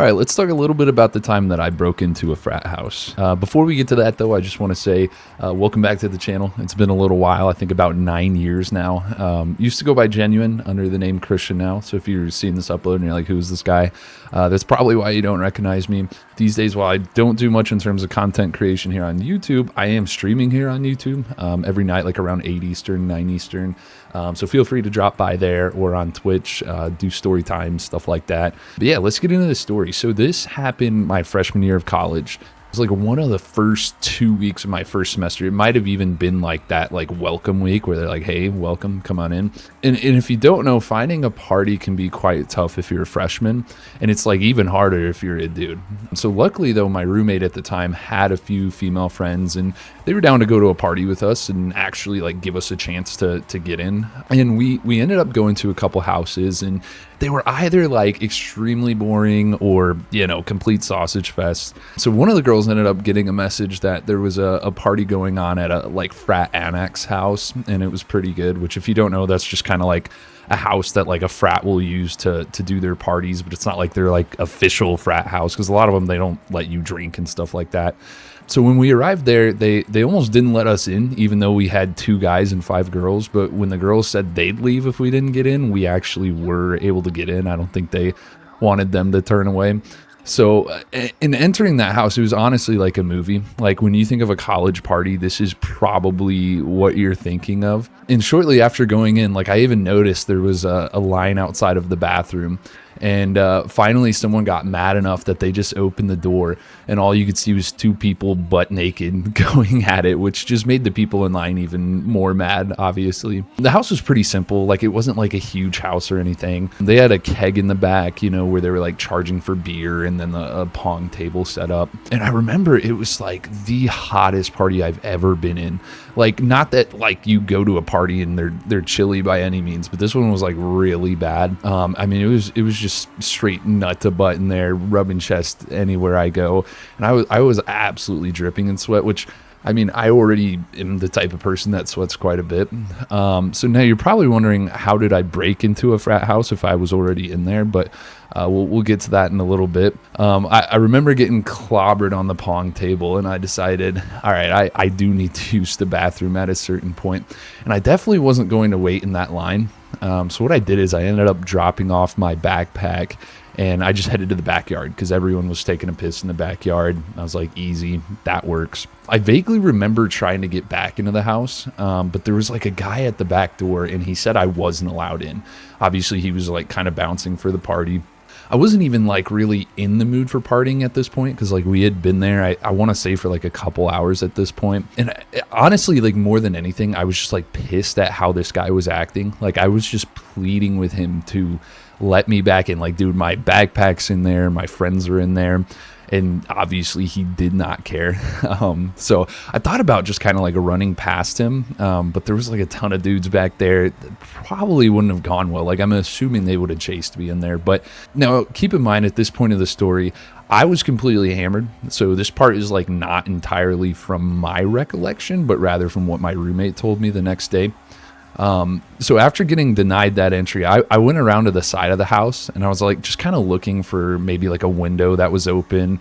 All right, let's talk a little bit about the time that I broke into a frat house. Before we get to that, though, I just want to say welcome back to the channel. It's been a little while, I think about 9 years now. Used to go by Genuine under the name Christian now. So if you're seeing this upload and you're like, who's this guy? That's probably why you don't recognize me. These days, while I don't do much in terms of content creation here on YouTube, I am streaming here on YouTube every night, like around 8 Eastern, 9 Eastern. So feel free to drop by there or on Twitch, do story time, stuff like that. But yeah, let's get into the story. So this happened my freshman year of college. It was like one of the first 2 weeks of my first semester. It might have even been like that, like welcome week where they're like, hey, welcome, come on in. And if you don't know, finding a party can be quite tough if you're a freshman. And it's like even harder if you're a dude. So luckily though, my roommate at the time had a few female friends and they were down to go to a party with us and actually like give us a chance to get in. And we ended up going to a couple houses, and they were either like extremely boring or, you know, complete sausage fest. So one of the girls ended up getting a message that there was a party going on at a like frat annex house, and it was pretty good, which if you don't know, that's just kind of like a house that like a frat will use to do their parties, but it's not like they're like official frat house, because a lot of them, they don't let you drink and stuff like that. So when we arrived there, they almost didn't let us in, even though we had 2 guys and 5 girls. But when the girls said they'd leave if we didn't get in, we actually were able to get in. I don't think they wanted them to turn away. So in entering that house, it was honestly like a movie. Like when you think of a college party, this is probably what you're thinking of. And shortly after going in, like I even noticed there was a line outside of the bathroom. And finally, someone got mad enough that they just opened the door, and all you could see was 2 people butt naked going at it, which just made the people in line even more mad, obviously. The house was pretty simple. Like, it wasn't like a huge house or anything. They had a keg in the back, you know, where they were like charging for beer, and then a pong table set up. And I remember it was like the hottest party I've ever been in. Like, not that like you go to a party and they're chilly by any means, but this one was like really bad. I mean, it was just straight nut to butt in there, rubbing chest anywhere I go, and I was absolutely dripping in sweat, which, I mean, I already am the type of person that sweats quite a bit. So now you're probably wondering, how did I break into a frat house if I was already in there? But we'll get to that in a little bit. I remember getting clobbered on the pong table, and I decided, all right, I do need to use the bathroom at a certain point. And I definitely wasn't going to wait in that line. So what I did is I ended up dropping off my backpack, and I just headed to the backyard because everyone was taking a piss in the backyard. I was like, easy, that works. I vaguely remember trying to get back into the house, but there was like a guy at the back door, and he said I wasn't allowed in. Obviously, he was like kind of bouncing for the party. I wasn't even like really in the mood for partying at this point, because like we had been there, I want to say, for like a couple hours at this point. And honestly, like more than anything, I was just like pissed at how this guy was acting. Like I was just pleading with him to let me back in. Like, dude, my backpack's in there, my friends are in there. And obviously he did not care. So I thought about just kind of like running past him, but there was like a ton of dudes back there that probably wouldn't have gone well. Like, I'm assuming they would have chased me in there. But now keep in mind, at this point of the story, I was completely hammered. So this part is like not entirely from my recollection, but rather from what my roommate told me the next day. So after getting denied that entry, I went around to the side of the house, and I was like just kind of looking for maybe like a window that was open,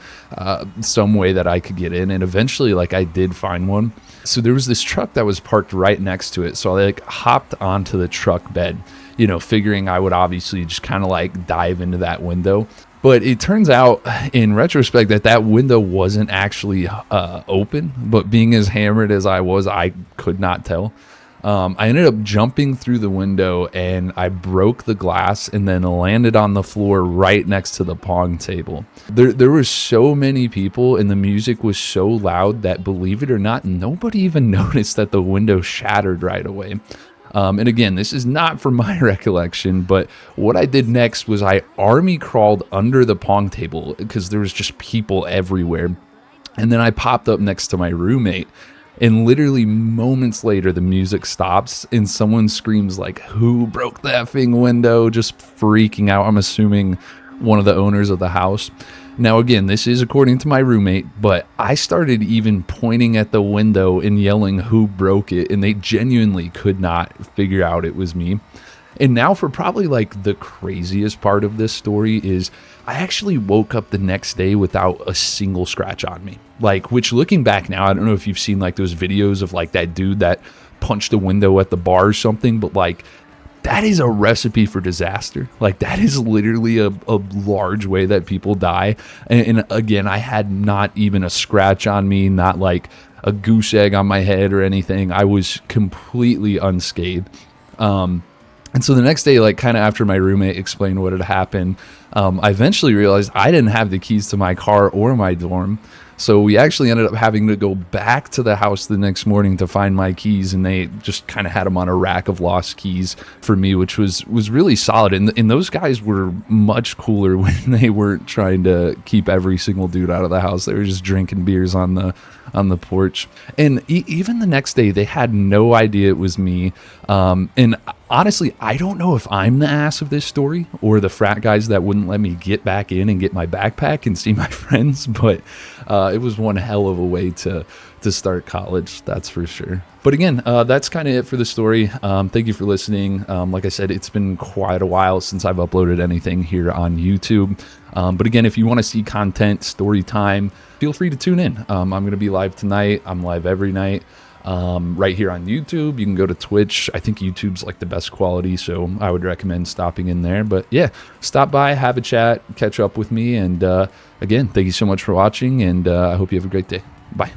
some way that I could get in. And eventually, like, I did find one. So there was this truck that was parked right next to it. So I like hopped onto the truck bed, you know, figuring I would obviously just kind of like dive into that window. But it turns out in retrospect that window wasn't actually open, but being as hammered as I was, I could not tell. I ended up jumping through the window, and I broke the glass and then landed on the floor right next to the pong table. There were so many people, and the music was so loud that, believe it or not, nobody even noticed that the window shattered right away. And again, this is not from my recollection, but what I did next was I army crawled under the pong table because there was just people everywhere. And then I popped up next to my roommate. And literally moments later, the music stops and someone screams like, "Who broke that effing window?" Just freaking out. I'm assuming one of the owners of the house. Now, again, this is according to my roommate, but I started even pointing at the window and yelling who broke it, and they genuinely could not figure out it was me. And now for probably like the craziest part of this story is I actually woke up the next day without a single scratch on me. Like, which looking back now, I don't know if you've seen like those videos of like that dude that punched a window at the bar or something, but like that is a recipe for disaster. Like that is literally a large way that people die. And again, I had not even a scratch on me, not like a goose egg on my head or anything. I was completely unscathed. And so the next day, like kind of after my roommate explained what had happened, I eventually realized I didn't have the keys to my car or my dorm. So we actually ended up having to go back to the house the next morning to find my keys, and they just kind of had them on a rack of lost keys for me, which was really solid. And those guys were much cooler when they weren't trying to keep every single dude out of the house. They were just drinking beers on the porch. And even the next day, they had no idea it was me. And honestly, I don't know if I'm the ass of this story or the frat guys that wouldn't let me get back in and get my backpack and see my friends, but it was one hell of a way to start college, that's for sure. But again, that's kind of it for the story. Thank you for listening. Like I said, it's been quite a while since I've uploaded anything here on YouTube. But again, if you want to see content, story time, feel free to tune in. I'm going to be live tonight. I'm live every night. Right here on YouTube. You can go to Twitch. I think YouTube's like the best quality, so I would recommend stopping in there. But yeah, stop by, have a chat, catch up with me, and again, thank you so much for watching, and I hope you have a great day. Bye.